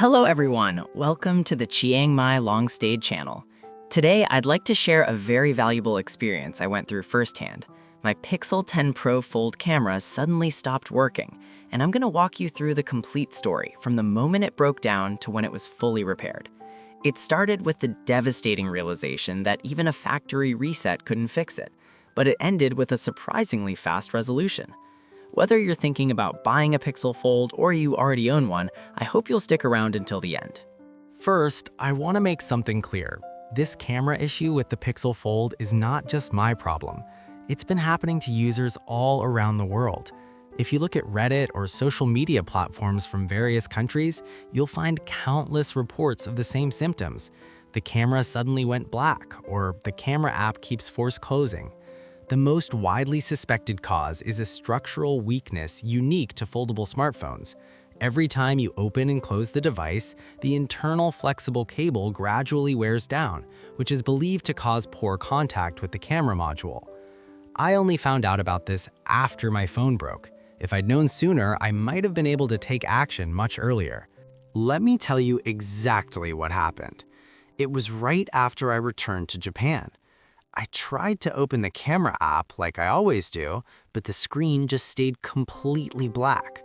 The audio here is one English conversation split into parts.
Hello everyone, welcome to the Chiang Mai Long Stayed channel. Today I'd like to share a very valuable experience I went through firsthand. My Pixel 10 Pro Fold camera suddenly stopped working, and I'm gonna walk you through the complete story from the moment it broke down to when it was fully repaired. It started with the devastating realization that even a factory reset couldn't fix it, but it ended with a surprisingly fast resolution. Whether you're thinking about buying a Pixel Fold or you already own one, I hope you'll stick around until the end. First, I want to make something clear. This camera issue with the Pixel Fold is not just my problem. It's been happening to users all around the world. If you look at Reddit or social media platforms from various countries, you'll find countless reports of the same symptoms. The camera suddenly went black, or the camera app keeps force closing. The most widely suspected cause is a structural weakness unique to foldable smartphones. Every time you open and close the device, the internal flexible cable gradually wears down, which is believed to cause poor contact with the camera module. I only found out about this after my phone broke. If I'd known sooner, I might have been able to take action much earlier. Let me tell you exactly what happened. It was right after I returned to Japan. I tried to open the camera app like I always do, but the screen just stayed completely black.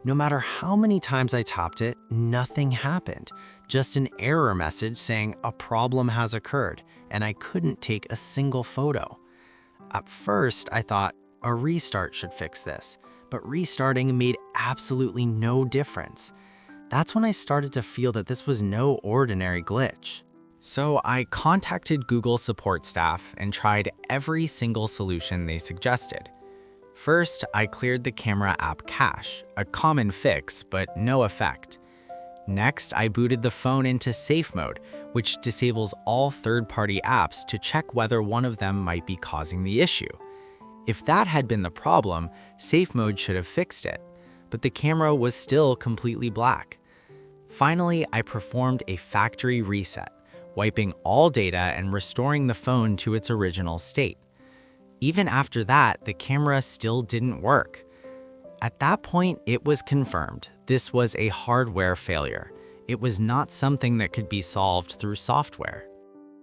No matter how many times I tapped it, nothing happened. Just an error message saying a problem has occurred, and I couldn't take a single photo. At first, I thought a restart should fix this, but restarting made absolutely no difference. That's when I started to feel that this was no ordinary glitch. So I contacted Google support staff and tried every single solution they suggested. First, I cleared the camera app cache, a common fix, but no effect. Next, I booted the phone into safe mode, which disables all third-party apps to check whether one of them might be causing the issue. If that had been the problem, safe mode should have fixed it, but the camera was still completely black. Finally, I performed a factory reset, wiping all data and restoring the phone to its original state. Even after that, the camera still didn't work. At that point, it was confirmed this was a hardware failure. It was not something that could be solved through software.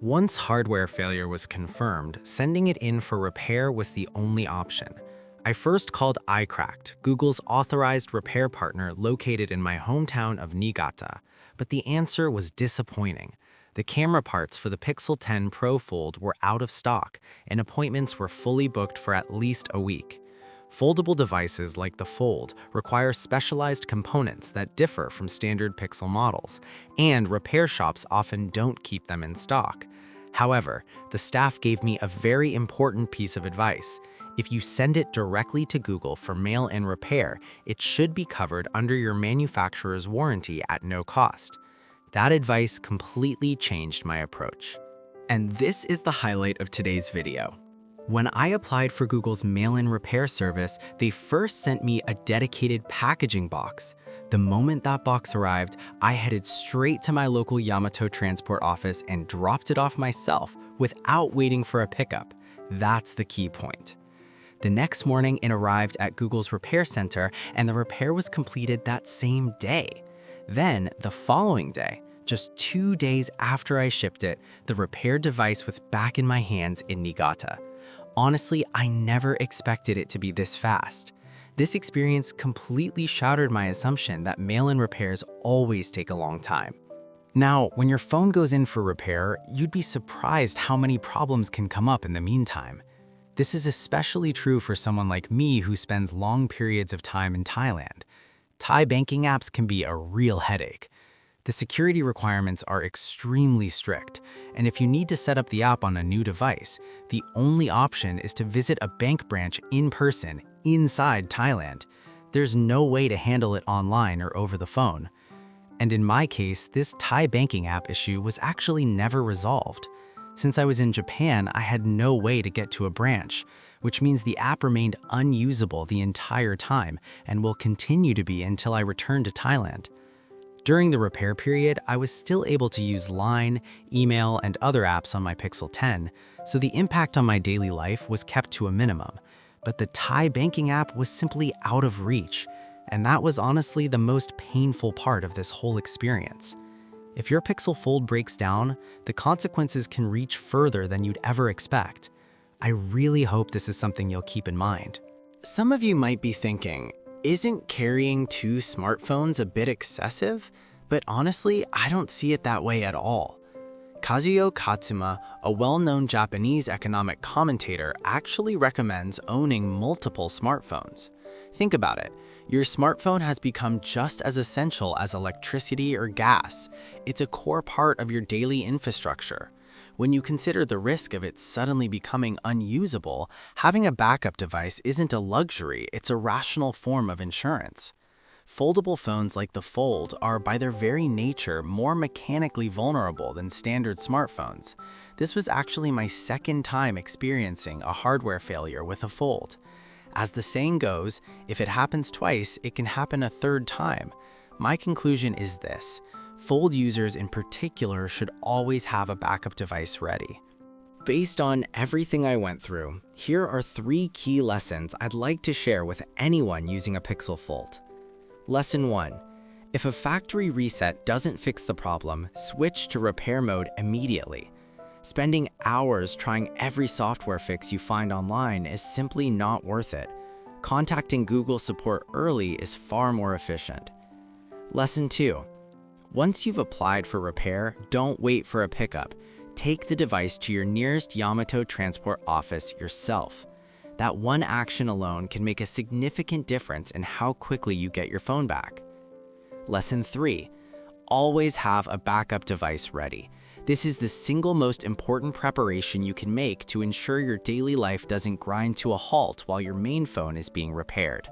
Once hardware failure was confirmed, sending it in for repair was the only option. I first called iCracked, Google's authorized repair partner located in my hometown of Niigata, but the answer was disappointing. The camera parts for the Pixel 10 Pro Fold were out of stock, and appointments were fully booked for at least a week. Foldable devices like the Fold require specialized components that differ from standard Pixel models, and repair shops often don't keep them in stock. However, the staff gave me a very important piece of advice. If you send it directly to Google for mail-in repair, it should be covered under your manufacturer's warranty at no cost. That advice completely changed my approach. And this is the highlight of today's video. When I applied for Google's mail-in repair service, they first sent me a dedicated packaging box. The moment that box arrived, I headed straight to my local Yamato Transport office and dropped it off myself without waiting for a pickup. That's the key point. The next morning, it arrived at Google's repair center, and the repair was completed that same day. Then, the following day, just 2 days after I shipped it, the repaired device was back in my hands in Niigata. Honestly, I never expected it to be this fast. This experience completely shattered my assumption that mail-in repairs always take a long time. Now, when your phone goes in for repair, you'd be surprised how many problems can come up in the meantime. This is especially true for someone like me who spends long periods of time in Thailand. Thai banking apps can be a real headache. The security requirements are extremely strict, and if you need to set up the app on a new device, the only option is to visit a bank branch in person inside Thailand. There's no way to handle it online or over the phone. And in my case, this Thai banking app issue was actually never resolved. Since I was in Japan, I had no way to get to a branch, which means the app remained unusable the entire time and will continue to be until I return to Thailand. During the repair period, I was still able to use Line, email, and other apps on my Pixel 10, so the impact on my daily life was kept to a minimum. But the Thai banking app was simply out of reach. And that was honestly the most painful part of this whole experience. If your Pixel Fold breaks down, the consequences can reach further than you'd ever expect. I really hope this is something you'll keep in mind. Some of you might be thinking, isn't carrying two smartphones a bit excessive? But honestly, I don't see it that way at all. Kazuyo Katsuma, a well-known Japanese economic commentator, actually recommends owning multiple smartphones. Think about it. Your smartphone has become just as essential as electricity or gas. It's a core part of your daily infrastructure. When you consider the risk of it suddenly becoming unusable, having a backup device isn't a luxury, it's a rational form of insurance. Foldable phones like the Fold are, by their very nature, more mechanically vulnerable than standard smartphones. This was actually my second time experiencing a hardware failure with a Fold. As the saying goes, if it happens twice, it can happen a third time. My conclusion is this: Fold users in particular should always have a backup device ready. Based on everything I went through, here are 3 key lessons I'd like to share with anyone using a Pixel Fold. Lesson 1. If a factory reset doesn't fix the problem, switch to repair mode immediately. Spending hours trying every software fix you find online is simply not worth it. Contacting Google support early is far more efficient. Lesson 2. Once you've applied for repair, don't wait for a pickup. Take the device to your nearest Yamato Transport office yourself. That one action alone can make a significant difference in how quickly you get your phone back. Lesson 3. Always have a backup device ready. This is the single most important preparation you can make to ensure your daily life doesn't grind to a halt while your main phone is being repaired.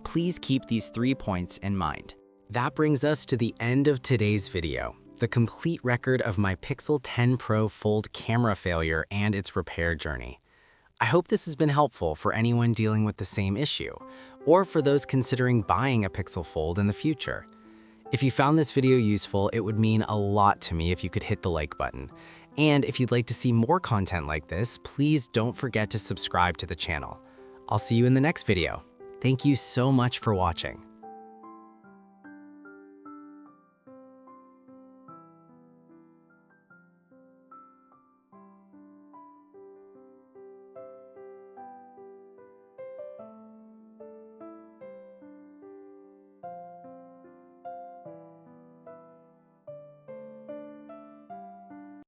Please keep these 3 points in mind. That brings us to the end of today's video, the complete record of my Pixel 10 Pro Fold camera failure and its repair journey. I hope this has been helpful for anyone dealing with the same issue, or for those considering buying a Pixel Fold in the future. If you found this video useful, it would mean a lot to me if you could hit the like button. And if you'd like to see more content like this, please don't forget to subscribe to the channel. I'll see you in the next video. Thank you so much for watching.